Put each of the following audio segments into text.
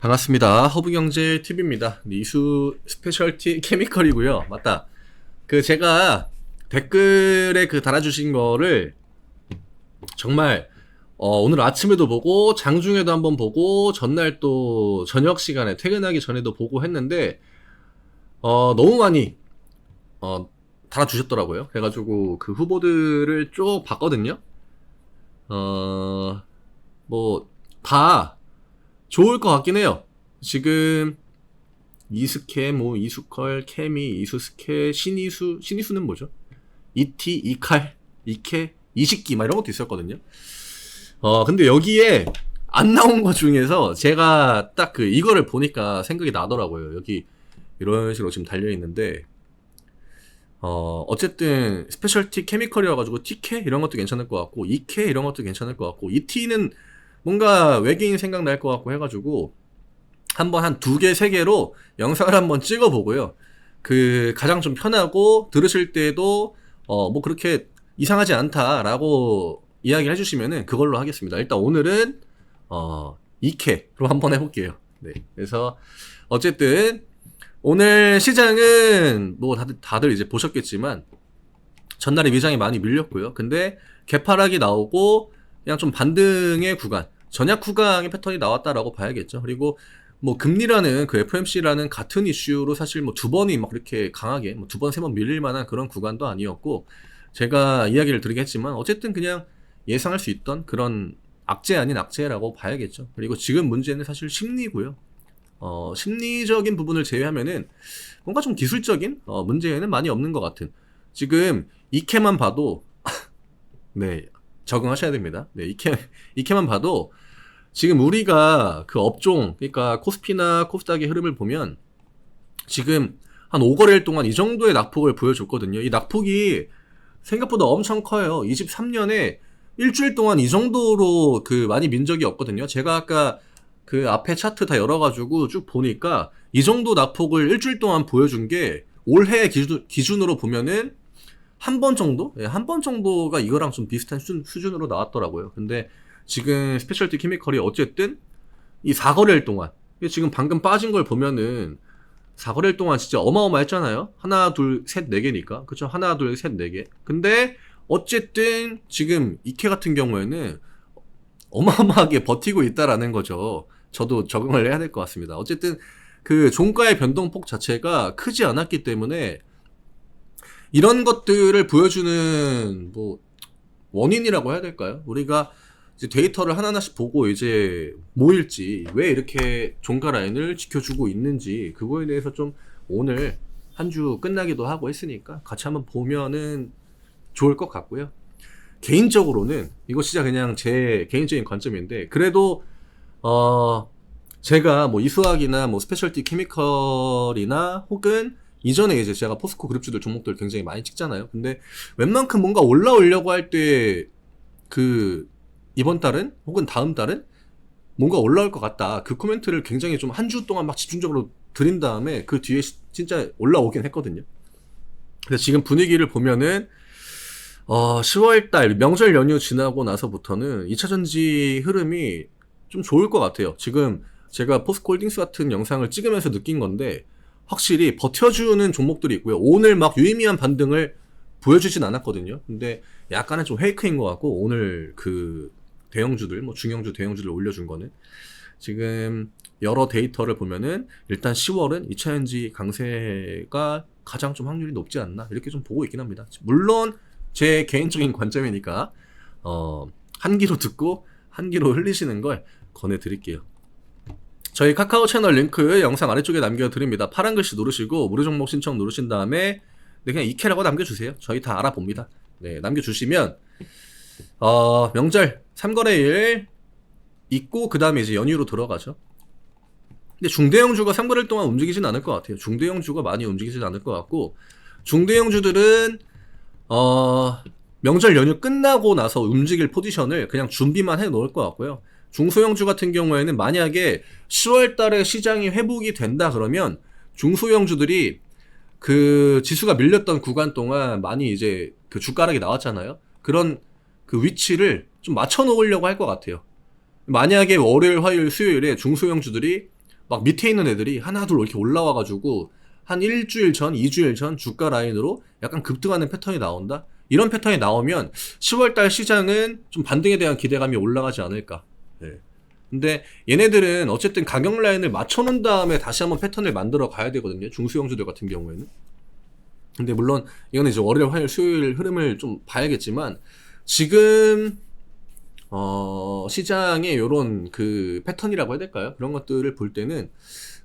반갑습니다. 허브경제TV입니다. 이수 스페셜티 케미컬이고요. 맞다. 제가 댓글에 달아주신 거를 정말 오늘 아침에도 보고 장중에도 한번 보고 전날 또 저녁 시간에 퇴근하기 전에도 보고 했는데 너무 많이 달아주셨더라고요. 그래가지고 그 후보들을 쭉 봤거든요. 뭐 다 좋을 것 같긴 해요. 지금 이스케, 이수컬, 케미, 이수스케, 신이수는 뭐죠? 이티, 이칼, 이케, 이식기 막 이런 것도 있었거든요. 근데 여기에 안 나온 것 중에서 제가 딱 이거를 보니까 생각이 나더라고요. 여기 이런 식으로 지금 달려 있는데 어쨌든 스페셜티 케미컬이어가지고 TK 이런 것도 괜찮을 것 같고 EK 이런 것도 괜찮을 것 같고 ET는 뭔가 외계인 생각날 것 같고 해가지고 한번 한 2개, 3개로 영상을 한번 찍어보고요. 가장 좀 편하고 들으실 때도 뭐 그렇게 이상하지 않다라고 이야기를 해주시면은 그걸로 하겠습니다. 일단 오늘은 2K로 한번 해볼게요. 네. 그래서 어쨌든 오늘 시장은 뭐 다들 이제 보셨겠지만 전날에 미장이 많이 밀렸고요. 근데 개파락이 나오고 그냥 좀 반등의 구간, 전약 구간의 패턴이 나왔다라고 봐야겠죠. 그리고 뭐 금리라는 FOMC라는 같은 이슈로 사실 뭐 2번이 막 그렇게 강하게 뭐 2번, 3번 밀릴 만한 그런 구간도 아니었고 제가 이야기를 드리겠지만 어쨌든 그냥 예상할 수 있던 그런 악재 아닌 악재라고 봐야겠죠. 그리고 지금 문제는 사실 심리고요. 심리적인 부분을 제외하면은 뭔가 좀 기술적인 문제는 많이 없는 것 같은. 지금 이케만 봐도 네, 적응하셔야 됩니다. 네, 이케만 봐도 지금 우리가 업종, 그러니까 코스피나 코스닥의 흐름을 보면 지금 한 5거래일 동안 이 정도의 낙폭을 보여줬거든요. 이 낙폭이 생각보다 엄청 커요. 23년에 일주일 동안 이 정도로 많이 민 적이 없거든요. 제가 아까 앞에 차트 다 열어가지고 쭉 보니까 이 정도 낙폭을 일주일 동안 보여준 게 올해 기준으로 보면은 한 번 정도? 예, 한 번 정도가 이거랑 좀 비슷한 수준으로 나왔더라고요. 근데 지금 스페셜티 케미컬이 어쨌든 이 4거래일 동안, 지금 방금 빠진 걸 보면은 4거래일 동안 진짜 어마어마했잖아요. 하나, 둘, 셋, 4개니까. 그쵸? 하나, 둘, 셋, 4개. 근데 어쨌든 지금 이케 같은 경우에는 어마어마하게 버티고 있다라는 거죠. 저도 적응을 해야 될 것 같습니다. 어쨌든 종가의 변동폭 자체가 크지 않았기 때문에 이런 것들을 보여주는 뭐 원인이라고 해야 될까요? 우리가 이제 데이터를 하나하나씩 보고 이제 뭐일지 왜 이렇게 종가 라인을 지켜주고 있는지 그거에 대해서 좀 오늘 한 주 끝나기도 하고 했으니까 같이 한번 보면은 좋을 것 같고요. 개인적으로는 이거 진짜 그냥 제 개인적인 관점인데 그래도 제가 뭐 이수학이나 뭐 스페셜티 케미컬이나 혹은 이전에 이제 제가 포스코 그룹주들 종목들 굉장히 많이 찍잖아요. 근데 웬만큼 뭔가 올라오려고 할 때 이번 달은 혹은 다음 달은 뭔가 올라올 것 같다. 그 코멘트를 굉장히 좀 한 주 동안 막 집중적으로 드린 다음에 그 뒤에 진짜 올라오긴 했거든요. 근데 지금 분위기를 보면은 10월달 명절 연휴 지나고 나서부터는 2차전지 흐름이 좀 좋을 것 같아요. 지금 제가 포스코홀딩스 같은 영상을 찍으면서 느낀 건데 확실히 버텨주는 종목들이 있고요. 오늘 막 유의미한 반등을 보여주진 않았거든요. 근데 약간은 좀 페이크인 것 같고 오늘 대형주들, 뭐 중형주 대형주들 올려준 거는 지금 여러 데이터를 보면은 일단 10월은 2차전지 강세가 가장 좀 확률이 높지 않나 이렇게 좀 보고 있긴 합니다. 물론 제 개인적인 관점이니까 한 귀로 듣고 한 귀로 흘리시는 걸 권해드릴게요. 저희 카카오 채널 링크 영상 아래쪽에 남겨드립니다. 파란 글씨 누르시고 무료 종목 신청 누르신 다음에 그냥 이케라고 남겨주세요. 저희 다 알아봅니다. 네, 남겨주시면 명절 3거래일 있고 그 다음에 이제 연휴로 들어가죠. 근데 중대형주가 3거래일 동안 움직이진 않을 것 같아요. 중대형주가 많이 움직이진 않을 것 같고 중대형주들은 명절 연휴 끝나고 나서 움직일 포지션을 그냥 준비만 해 놓을 것 같고요. 중소형주 같은 경우에는 만약에 10월 달에 시장이 회복이 된다 그러면 중소형주들이 지수가 밀렸던 구간 동안 많이 이제 주가락이 나왔잖아요. 그런 위치를 좀 맞춰 놓으려고 할 것 같아요. 만약에 월요일, 화요일, 수요일에 중소형주들이 막 밑에 있는 애들이 하나 둘 이렇게 올라와가지고 한 일주일 전, 2주일 전 주가 라인으로 약간 급등하는 패턴이 나온다? 이런 패턴이 나오면 10월달 시장은 좀 반등에 대한 기대감이 올라가지 않을까. 예. 근데 얘네들은 어쨌든 가격 라인을 맞춰놓은 다음에 다시 한번 패턴을 만들어 가야 되거든요. 중수형주들 같은 경우에는. 근데 물론 이거는 이제 월요일, 화요일, 수요일 흐름을 좀 봐야겠지만 지금 시장의 요런 그 패턴이라고 해야 될까요? 그런 것들을 볼 때는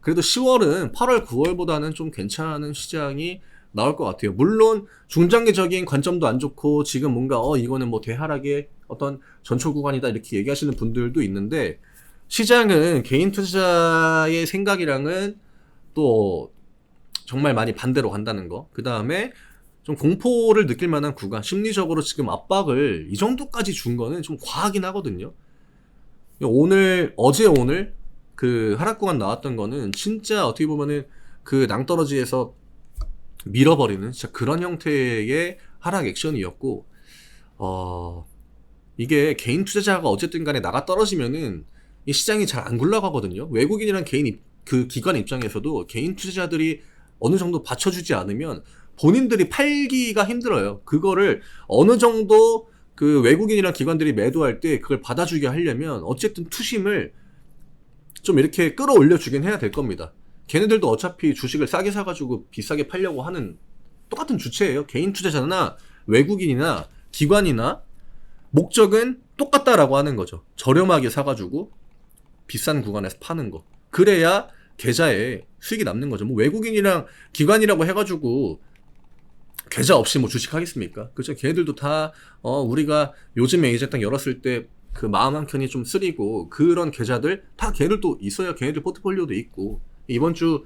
그래도 10월은 8월, 9월보다는 좀 괜찮은 시장이 나올 것 같아요. 물론 중장기적인 관점도 안 좋고 지금 뭔가 이거는 뭐 대하락의 어떤 전초 구간이다 이렇게 얘기하시는 분들도 있는데 시장은 개인 투자자의 생각이랑은 또 정말 많이 반대로 간다는 거. 그 다음에 좀 공포를 느낄 만한 구간, 심리적으로 지금 압박을 이 정도까지 준 거는 좀 과하긴 하거든요. 어제 오늘 그 하락 구간 나왔던 거는 진짜 어떻게 보면은 그 낭떠러지에서 밀어버리는 진짜 그런 형태의 하락 액션이었고, 이게 개인 투자자가 어쨌든 간에 나가 떨어지면은 이 시장이 잘 안 굴러가거든요. 외국인이란 그 기관 입장에서도 개인 투자자들이 어느 정도 받쳐주지 않으면 본인들이 팔기가 힘들어요. 그거를 어느 정도 그 외국인이랑 기관들이 매도할 때 그걸 받아주게 하려면 어쨌든 투심을 좀 이렇게 끌어올려 주긴 해야 될 겁니다. 걔네들도 어차피 주식을 싸게 사가지고 비싸게 팔려고 하는 똑같은 주체예요. 개인 투자자나 외국인이나 기관이나 목적은 똑같다라고 하는 거죠. 저렴하게 사가지고 비싼 구간에서 파는 거. 그래야 계좌에 수익이 남는 거죠. 뭐 외국인이랑 기관이라고 해가지고 계좌 없이 뭐 주식 하겠습니까? 그죠? 걔네들도 다 우리가 요즘에 이제 딱 열었을 때 그 마음 한켠이 좀 쓰리고 그런 계좌들 다 걔네들도 있어야 걔네들 포트폴리오도 있고 이번 주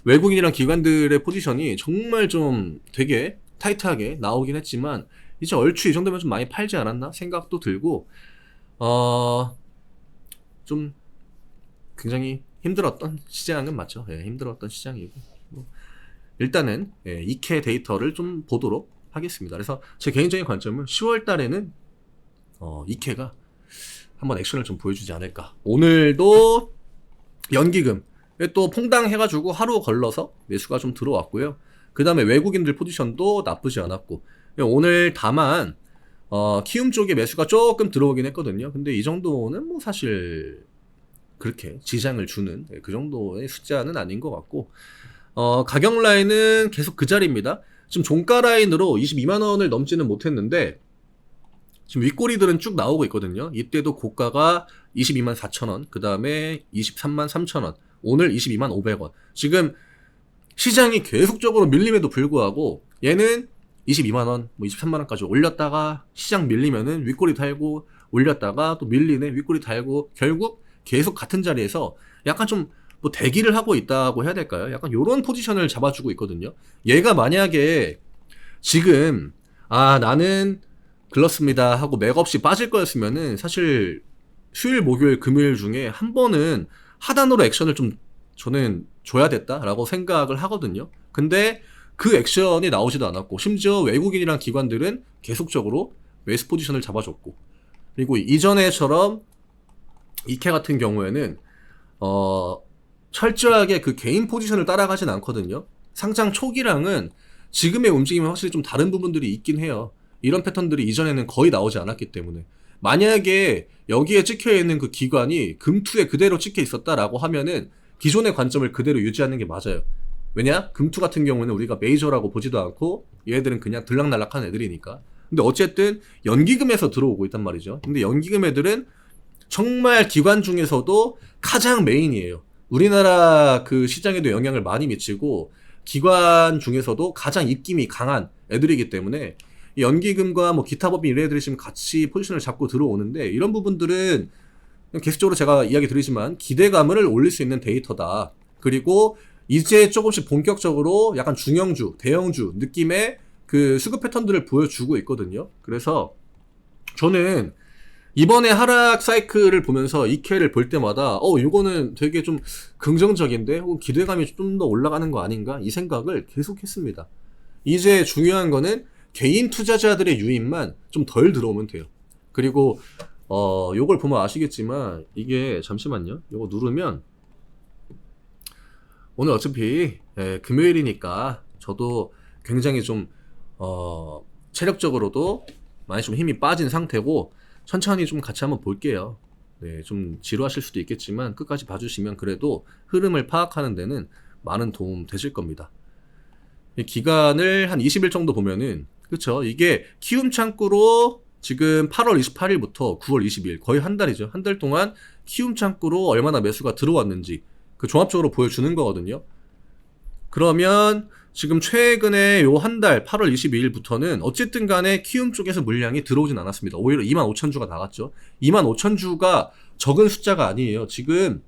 외국인이랑 기관들의 포지션이 정말 좀 되게 타이트하게 나오긴 했지만 이제 얼추 이 정도면 좀 많이 팔지 않았나 생각도 들고 좀 굉장히 힘들었던 시장은 맞죠. 예, 힘들었던 시장이고 일단은 이케 데이터를 좀 보도록 하겠습니다. 그래서 제 개인적인 관점은 10월 달에는 이케가 한번 액션을 좀 보여주지 않을까. 오늘도 연기금 또 퐁당 해가지고 하루 걸러서 매수가 좀 들어왔고요. 그 다음에 외국인들 포지션도 나쁘지 않았고 오늘 다만 키움 쪽에 매수가 조금 들어오긴 했거든요. 근데 이 정도는 뭐 사실 그렇게 지장을 주는 그 정도의 숫자는 아닌 것 같고 가격 라인은 계속 그 자리입니다. 지금 종가 라인으로 22만원을 넘지는 못했는데 지금 윗꼬리들은 쭉 나오고 있거든요. 이때도 고가가 22만 4천원, 그 다음에 23만 3천원, 오늘 22만 500원. 지금 시장이 계속적으로 밀림에도 불구하고 얘는 22만원, 뭐 23만원까지 올렸다가 시장 밀리면은 윗꼬리 달고 올렸다가 또 밀리네, 윗꼬리 달고 결국 계속 같은 자리에서 약간 좀 뭐 대기를 하고 있다고 해야 될까요? 약간 요런 포지션을 잡아주고 있거든요. 얘가 만약에 지금 나는 글렀습니다 하고 맥없이 빠질 거였으면은 사실 수요일, 목요일, 금요일 중에 한 번은 하단으로 액션을 좀 저는 줘야 됐다라고 생각을 하거든요. 근데 그 액션이 나오지도 않았고 심지어 외국인이랑 기관들은 계속적으로 매수 포지션을 잡아줬고 그리고 이전에처럼 이케 같은 경우에는 철저하게 그 개인 포지션을 따라가진 않거든요. 상장 초기랑은 지금의 움직임이 확실히 좀 다른 부분들이 있긴 해요. 이런 패턴들이 이전에는 거의 나오지 않았기 때문에 만약에 여기에 찍혀있는 그 기관이 금투에 그대로 찍혀 있었다라고 하면은 기존의 관점을 그대로 유지하는 게 맞아요. 왜냐? 금투 같은 경우는 우리가 메이저라고 보지도 않고 얘들은 그냥 들락날락한 애들이니까. 근데 어쨌든 연기금에서 들어오고 있단 말이죠. 근데 연기금 애들은 정말 기관 중에서도 가장 메인이에요. 우리나라 그 시장에도 영향을 많이 미치고 기관 중에서도 가장 입김이 강한 애들이기 때문에 연기금과 뭐 기타 법인 이런 애들이 지금 같이 포지션을 잡고 들어오는데 이런 부분들은 계속적으로 제가 이야기 드리지만 기대감을 올릴 수 있는 데이터다. 그리고 이제 조금씩 본격적으로 약간 중형주, 대형주 느낌의 그 수급 패턴들을 보여주고 있거든요. 그래서 저는 이번에 하락 사이클을 보면서 이케를 볼 때마다 이거는 되게 좀 긍정적인데 혹은 기대감이 좀 더 올라가는 거 아닌가 이 생각을 계속 했습니다. 이제 중요한 거는 개인 투자자들의 유입만 좀 덜 들어오면 돼요. 그리고 요걸 보면 아시겠지만 이게 잠시만요. 요거 누르면 오늘 어차피 금요일이니까 저도 굉장히 좀 체력적으로도 많이 좀 힘이 빠진 상태고 천천히 좀 같이 한번 볼게요. 네, 좀 지루하실 수도 있겠지만 끝까지 봐주시면 그래도 흐름을 파악하는 데는 많은 도움 되실 겁니다. 이 기간을 한 20일 정도 보면은 그쵸, 이게 키움 창구로 지금 8월 28일부터 9월 22일 거의 한 달이죠. 한 달 동안 키움 창구로 얼마나 매수가 들어왔는지 그 종합적으로 보여주는 거거든요. 그러면 지금 최근에 요 한 달 8월 22일부터는 어쨌든 간에 키움 쪽에서 물량이 들어오진 않았습니다. 오히려 25,000주가 나갔죠. 25,000주가 적은 숫자가 아니에요. 지금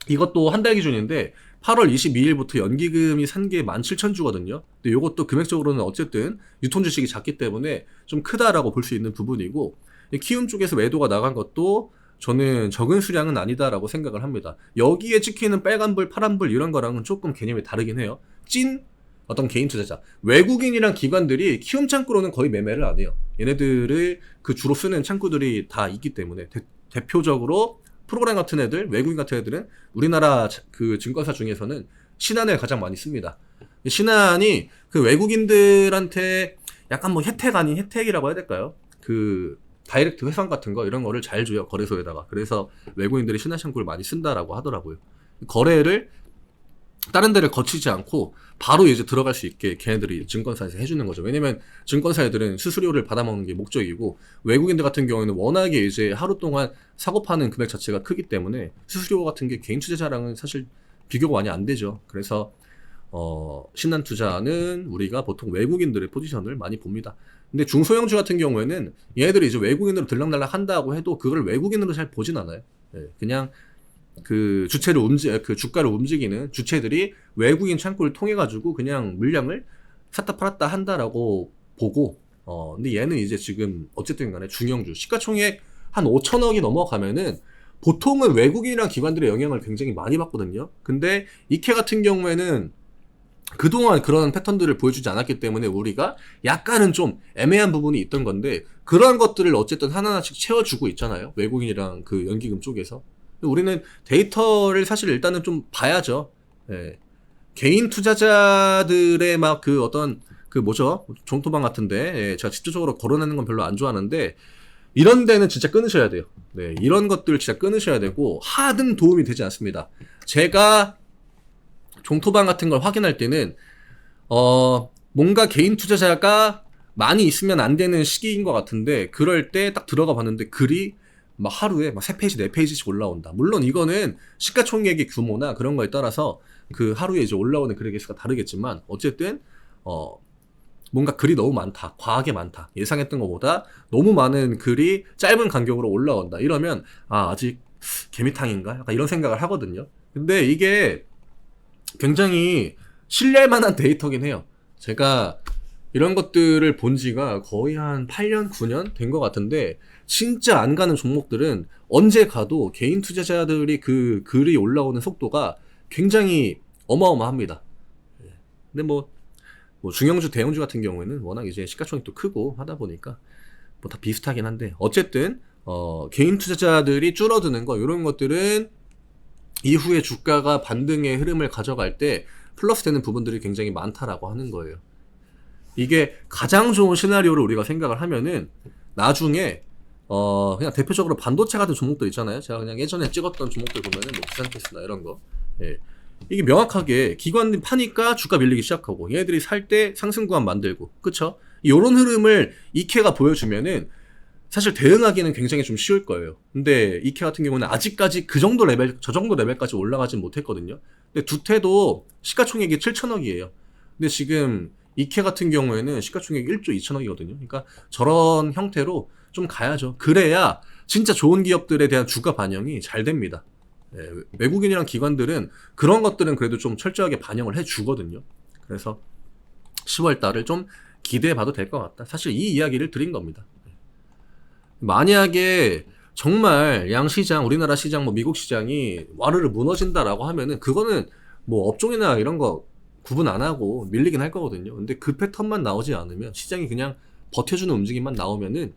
이것도 한 달 기준인데 8월 22일부터 연기금이 산 게 17,000주거든요. 근데 요것도 금액적으로는 어쨌든 유통 주식이 작기 때문에 좀 크다라고 볼 수 있는 부분이고, 키움 쪽에서 매도가 나간 것도 저는 적은 수량은 아니다라고 생각을 합니다. 여기에 찍히는 빨간불, 파란불 이런 거랑은 조금 개념이 다르긴 해요. 찐 어떤 개인 투자자, 외국인이랑 기관들이 키움 창구로는 거의 매매를 안 해요. 얘네들을 그 주로 쓰는 창구들이 다 있기 때문에 대표적으로 프로그램 같은 애들, 외국인 같은 애들은 우리나라 그 증권사 중에서는 신한을 가장 많이 씁니다. 신한이 그 외국인들한테 약간 뭐 혜택 아닌 혜택이라고 해야 될까요? 그 다이렉트 회선 같은 거 이런 거를 잘 줘요, 거래소에다가. 그래서 외국인들이 신한 창구를 많이 쓴다라고 하더라고요. 거래를 다른 데를 거치지 않고 바로 이제 들어갈 수 있게 걔네들이 증권사에서 해주는 거죠. 왜냐면 증권사 애들은 수수료를 받아먹는 게 목적이고, 외국인들 같은 경우에는 워낙에 이제 하루 동안 사고 파는 금액 자체가 크기 때문에 수수료 같은 게 개인 투자자랑은 사실 비교가 많이 안 되죠. 그래서 신한 투자는 우리가 보통 외국인들의 포지션을 많이 봅니다. 근데 중소형주 같은 경우에는 얘네들이 이제 외국인으로 들락날락 한다고 해도 그걸 외국인으로 잘 보진 않아요. 그냥 그 주가를 움직이는 주체들이 외국인 창구를 통해 가지고 그냥 물량을 샀다 팔았다 한다라고 보고, 근데 얘는 이제 지금 어쨌든 간에 중형주 시가총액 한 5천억이 넘어가면은 보통은 외국인이랑 기관들의 영향을 굉장히 많이 받거든요. 근데 이케 같은 경우에는 그동안 그런 패턴들을 보여주지 않았기 때문에 우리가 약간은 좀 애매한 부분이 있던 건데, 그러한 것들을 어쨌든 하나하나씩 채워주고 있잖아요, 외국인이랑 그 연기금 쪽에서. 우리는 데이터를 사실 일단은 좀 봐야죠. 개인 투자자들의 막 그 어떤 그 뭐죠, 종토방 같은데, 제가 직접적으로 거론하는 건 별로 안 좋아하는데 이런 데는 진짜 끊으셔야 돼요. 이런 것들을 진짜 끊으셔야 되고 하등 도움이 되지 않습니다. 제가 종토방 같은 걸 확인할 때는 뭔가 개인 투자자가 많이 있으면 안 되는 시기인 것 같은데, 그럴 때 딱 들어가 봤는데 글이 막 하루에 막 3페이지, 4페이지씩 올라온다. 물론 이거는 시가총액의 규모나 그런 거에 따라서 그 하루에 이제 올라오는 글의 개수가 다르겠지만, 어쨌든 뭔가 글이 너무 많다, 과하게 많다, 예상했던 것보다 너무 많은 글이 짧은 간격으로 올라온다, 이러면 아직 개미탕인가? 약간 이런 생각을 하거든요. 근데 이게 굉장히 신뢰할 만한 데이터긴 해요. 제가 이런 것들을 본 지가 거의 한 8년, 9년 된 것 같은데, 진짜 안 가는 종목들은 언제 가도 개인 투자자들이 그 글이 올라오는 속도가 굉장히 어마어마합니다. 근데 뭐 중형주, 대형주 같은 경우에는 워낙 이제 시가총액도 크고 하다 보니까 뭐 다 비슷하긴 한데, 어쨌든 개인 투자자들이 줄어드는 거, 이런 것들은 이후에 주가가 반등의 흐름을 가져갈 때 플러스 되는 부분들이 굉장히 많다라고 하는 거예요. 이게 가장 좋은 시나리오를 우리가 생각을 하면은 나중에 그냥 대표적으로 반도체 같은 종목들 있잖아요. 제가 그냥 예전에 찍었던 종목들 보면은 뭐 기상캐스나 이런 거, 이게 명확하게 기관들이 파니까 주가 밀리기 시작하고 얘네들이 살 때 상승 구간 만들고, 그쵸? 요런 흐름을 이케가 보여주면은 사실 대응하기는 굉장히 좀 쉬울 거예요. 근데 이케 같은 경우는 아직까지 그 정도 레벨, 저 정도 레벨까지 올라가진 못했거든요. 근데 두태도 시가총액이 7천억이에요. 근데 지금 이케 같은 경우에는 시가총액 1조 2천억이거든요. 그러니까 저런 형태로 좀 가야죠. 그래야 진짜 좋은 기업들에 대한 주가 반영이 잘 됩니다. 외국인이랑 기관들은 그런 것들은 그래도 좀 철저하게 반영을 해주거든요. 그래서 10월 달을 좀 기대해봐도 될 것 같다. 사실 이 이야기를 드린 겁니다. 만약에 정말 양시장, 우리나라 시장, 뭐 미국 시장이 와르르 무너진다라고 하면은 그거는 뭐 업종이나 이런 거 구분 안 하고 밀리긴 할 거거든요. 근데 그 패턴만 나오지 않으면, 시장이 그냥 버텨주는 움직임만 나오면은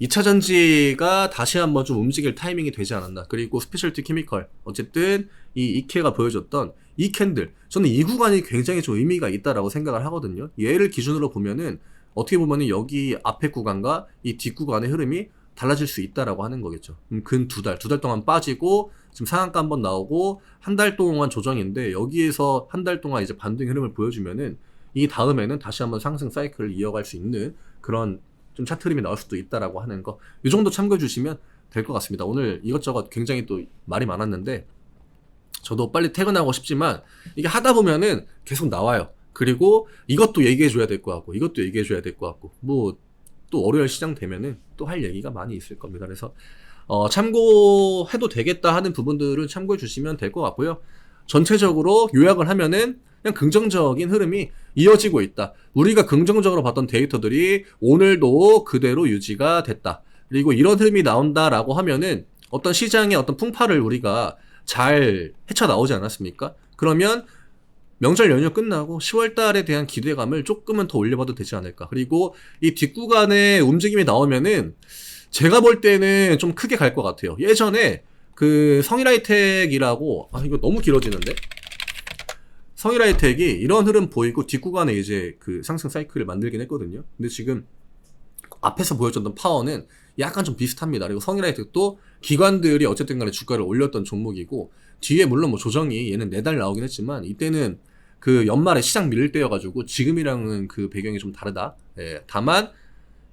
2차 전지가 다시 한번 좀 움직일 타이밍이 되지 않았나. 그리고 스페셜티 케미컬, 어쨌든 이 이케가 보여줬던 이 캔들, 저는 이 구간이 굉장히 좀 의미가 있다라고 생각을 하거든요. 얘를 기준으로 보면은 어떻게 보면은 여기 앞에 구간과 이 뒷구간의 흐름이 달라질 수 있다라고 하는 거겠죠. 근 두 달 동안 빠지고 지금 상한가 한번 나오고 한 달 동안 조정인데 여기에서 한 달 동안 이제 반등 흐름을 보여주면은 이 다음에는 다시 한번 상승 사이클을 이어갈 수 있는 그런 좀 차트 흐름이 나올 수도 있다라고 하는 거, 이 정도 참고해 주시면 될 것 같습니다. 오늘 이것저것 굉장히 또 말이 많았는데 저도 빨리 퇴근하고 싶지만 이게 하다 보면은 계속 나와요. 그리고 이것도 얘기해 줘야 될 것 같고 이것도 얘기해 줘야 될 것 같고 뭐 또 월요일 시장 되면은 또 할 얘기가 많이 있을 겁니다. 그래서 참고해도 되겠다 하는 부분들을 참고해 주시면 될 것 같고요. 전체적으로 요약을 하면은 그냥 긍정적인 흐름이 이어지고 있다. 우리가 긍정적으로 봤던 데이터들이 오늘도 그대로 유지가 됐다. 그리고 이런 흐름이 나온다라고 하면은 어떤 시장의 어떤 풍파를 우리가 잘 헤쳐나오지 않았습니까? 그러면 명절 연휴 끝나고 10월 달에 대한 기대감을 조금은 더 올려봐도 되지 않을까. 그리고 이 뒷구간에 움직임이 나오면은 제가 볼 때는 좀 크게 갈 것 같아요. 예전에 그 성일하이텍이라고, 이거 너무 길어지는데? 성일하이텍이 이런 흐름 보이고 뒷구간에 이제 그 상승 사이클을 만들긴 했거든요. 근데 지금 앞에서 보여줬던 파워는 약간 좀 비슷합니다. 그리고 성일하이텍도 기관들이 어쨌든 간에 주가를 올렸던 종목이고, 뒤에 물론 뭐 조정이 얘는 4달 나오긴 했지만 이때는 그 연말에 시장 밀릴 때여가지고 지금이랑은 그 배경이 좀 다르다. 예, 다만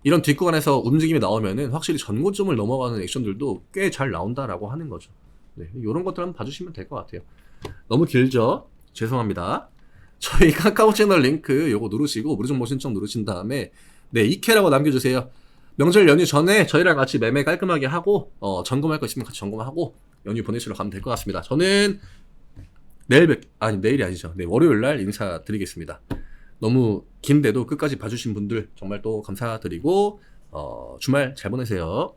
이런 뒷구간에서 움직임이 나오면은 확실히 전고점을 넘어가는 액션들도 꽤 잘 나온다라고 하는 거죠. 네, 이런 것들 한번 봐주시면 될 것 같아요. 너무 길죠? 죄송합니다. 저희 카카오 채널 링크 요거 누르시고 무료 정보 신청 누르신 다음에 네, 이케라고 남겨주세요. 명절 연휴 전에 저희랑 같이 매매 깔끔하게 하고 점검할 거 있으면 같이 점검하고 연휴 보내시러 가면 될 것 같습니다. 저는 내일이 아니죠. 네, 월요일 날 인사드리겠습니다. 너무 긴데도 끝까지 봐주신 분들 정말 또 감사드리고 주말 잘 보내세요.